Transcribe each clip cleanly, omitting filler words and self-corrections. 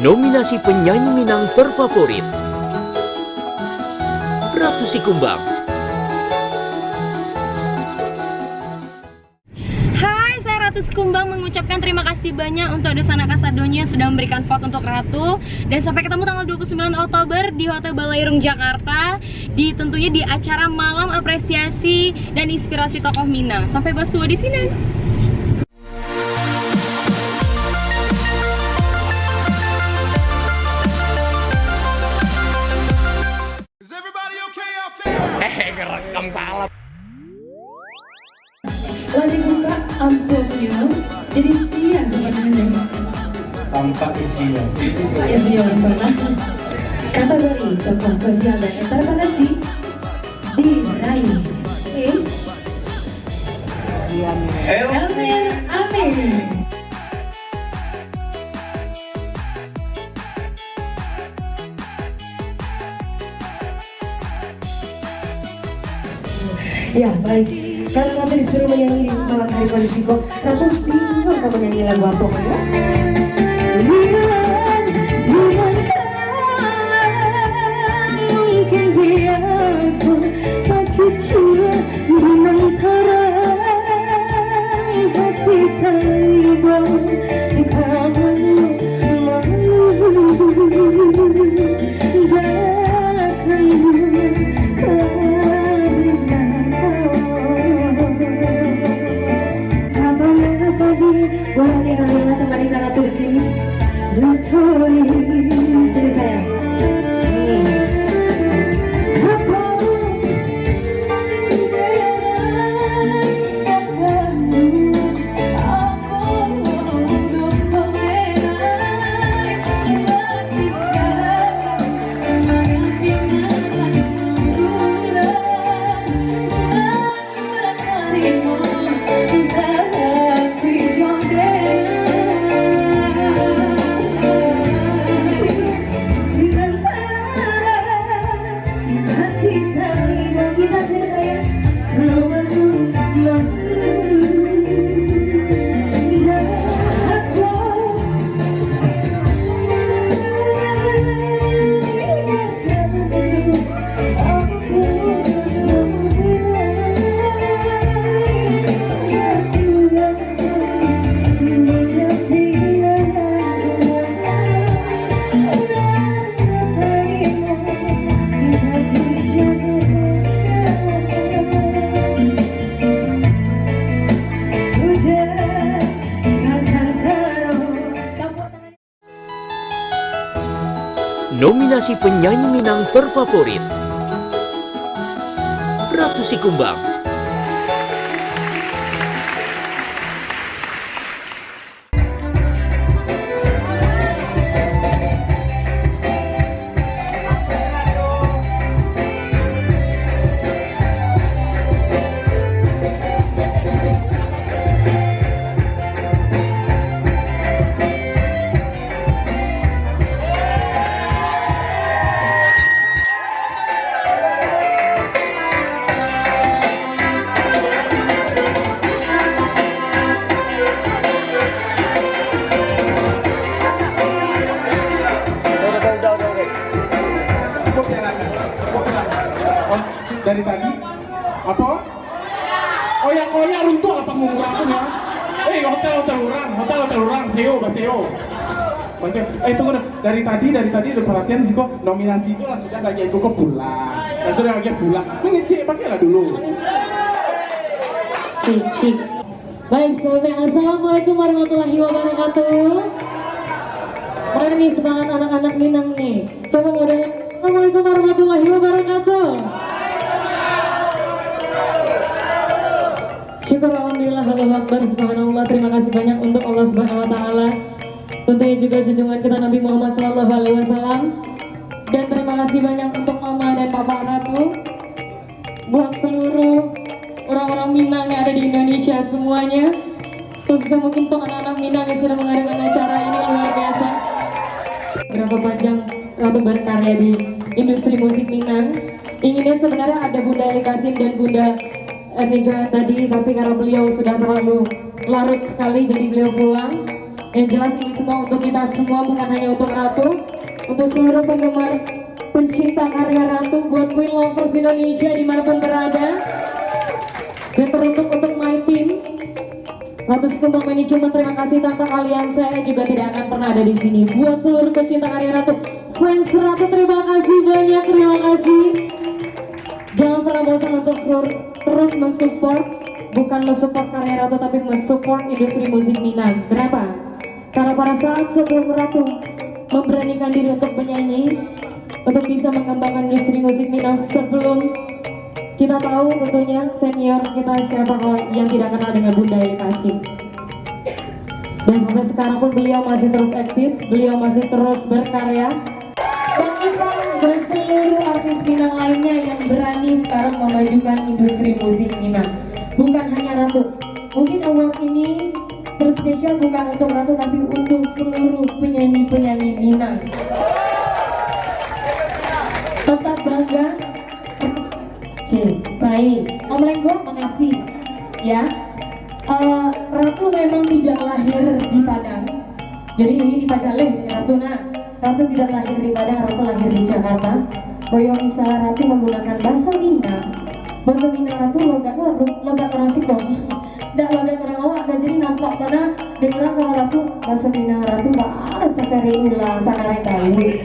Nominasi penyanyi Minang terfavorit Ratu Sikumbang. Hai, saya Ratu Sikumbang mengucapkan terima kasih banyak untuk Adusana Kasadonya yang sudah memberikan vote untuk Ratu. Dan sampai ketemu tanggal 29 Oktober di Hotel Balairung Jakarta, tentunya di acara Malam Apresiasi dan Inspirasi Tokoh Minang. Sampai bersua di sini. Ngerekam salah. Setelah dibuka amplopnya, jadi isian sebenarnya. Tampak isian. Isian mana? Kategori tokoh sosial dan interpretasi diraih. Elmer Amin. Ya baik, karena nanti disuruh menyanyi di malam hari kondisi kok Ratu bingung kamu nyanyi lagu apa ya? Mungkin biasa pakai cua di antara hati terbang kamu malu Nominasi penyanyi Minang terfavorit Ratu Sikumbang. Dari tadi apa? Oh ya koyak runtuh apa ngurang ya? Hotel orang, seo. Tunggu deh. Dari tadi udah perhatian sih kok nominasi itu langsung lagi aku kok pulang. Langsung lagi pulang. Mengecek pakailah dulu. Cik. Baik, semuanya assalamualaikum warahmatullahi wabarakatuh. Mana nih semangat anak-anak Minang nih? Coba modalnya. Assalamualaikum warahmatullahi wabarakatuh. Syukur alhamdulillah, Allah Akbar, subhanallah. Terima kasih banyak untuk Allah Subhanahu wa taala. Tentunya juga junjungan kita Nabi Muhammad sallallahu alaihi wasallam. Dan terima kasih banyak untuk Mama dan Papa Ratu. Buat seluruh orang-orang Minang yang ada di Indonesia semuanya. Khususnya mungkin untuk anak-anak Minang yang sedang mengadakan acara ini luar biasa. Berapa panjang Ratu berkarya di industri musik Minang. Inginnya sebenarnya ada Bunda Kasim dan Bunda Ernija tadi, tapi karena beliau sudah terlalu larut sekali jadi beliau pulang. Yang jelas ini semua untuk kita semua, bukan hanya untuk Ratu, untuk seluruh penggemar pencinta karya Ratu, buat Queen Lovers Indonesia dimanapun berada, dan teruntuk untuk my team Ratu Sekumbang Manajemen. Terima kasih tanpa kalian saya juga tidak akan pernah ada di sini. Buat seluruh pencinta karya Ratu, fans Ratu, terima kasih banyak, terima kasih. Jangan pernah bosan untuk terus mensupport, bukan mensupport karya Ratu tapi mensupport industri musik Minang. Kenapa? Karena pada saat sebelum Ratu memberanikan diri untuk menyanyi, untuk bisa mengembangkan industri musik Minang, sebelum kita tahu tentunya senior kita siapa kalau yang tidak kenal dengan Bunda Kasih. Dan sampai sekarang pun beliau masih terus aktif, beliau masih terus berkarya. Bang Ipang dan seluruh artis Minang lainnya yang berani sekarang memajukan industri musik Minang. Bukan hanya Ratu, mungkin award ini terspesial bukan untuk Ratu tapi untuk seluruh penyanyi-penyanyi Minang. Tetap bangga. Baik, Om Lenggo, makasih ya. Ratu memang tidak lahir di Padang, jadi ini di Pacaleh Ratu. Ratu tidak lahir di Padang, Ratu lahir di Jakarta. Koyo misalnya Ratu menggunakan bahasa Minang Ratu logat orang Siko, tidak logat orang awak, dan jadi nampak mana dia orang kalau Ratu bahasa Minang Ratu banget sekali ulah sangat Bali.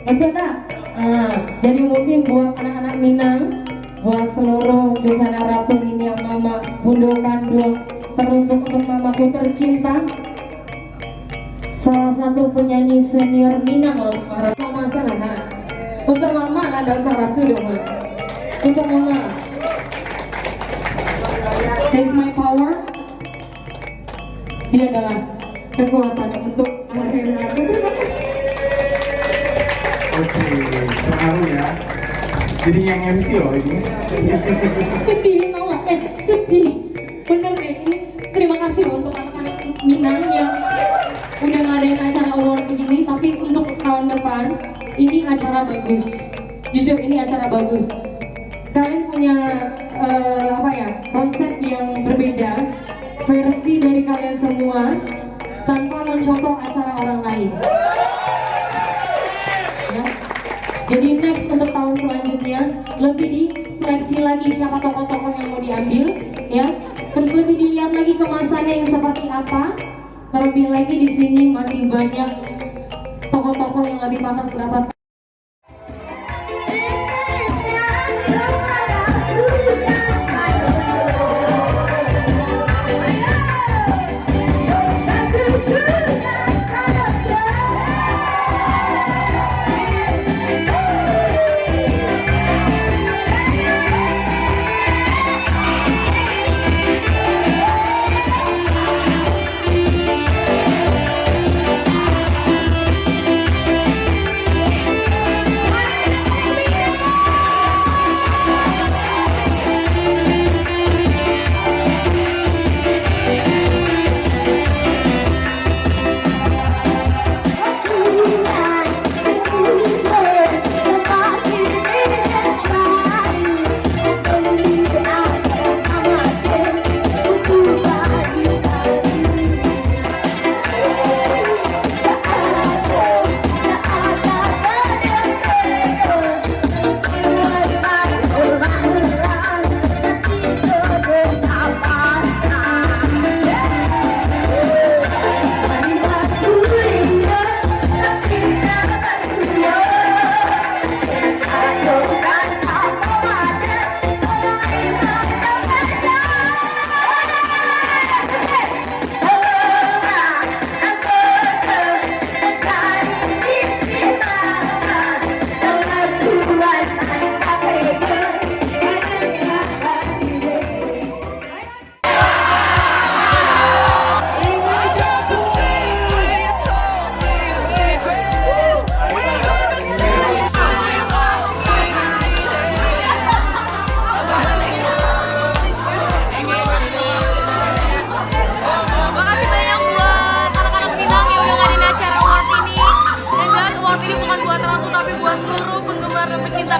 Betul tak? Jadi mungkin buat anak-anak Minang, buat seluruh di sana Ratu ini yang mama Bundo kandung, teruntuk untuk mamaku tercinta, salah satu penyanyi senior Minang loh, mama sana. Untuk mama ada untuk Ratu dong, Ma. Untuk mama. Taste my power. Dia adalah kekuatan untuk hari Ratu. Oke, terharu ya. Jadi yang MC loh ini. Sedih, tau gak? Sedih. Bener deh, ini terima kasih loh untuk anak-anak Minang yang udah ngadain acara award begini. Tapi untuk tahun depan, ini acara bagus. Jujur ini acara bagus. Kalian punya konsep yang berbeda, versi dari kalian semua, tanpa mencontoh acara orang lain. Jadi next untuk tahun selanjutnya lebih diseleksi lagi siapa tokoh-tokoh yang mau diambil, ya. Terus lebih dilihat lagi kemasannya yang seperti apa. Terlebih lagi di sini masih banyak tokoh-tokoh yang lebih pantas berapa.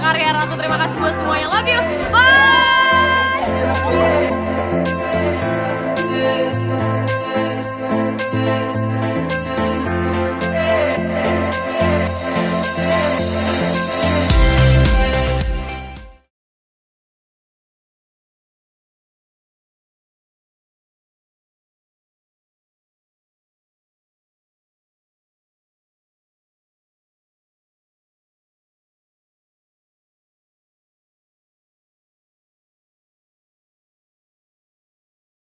karya Ratu. Terima kasih buat semua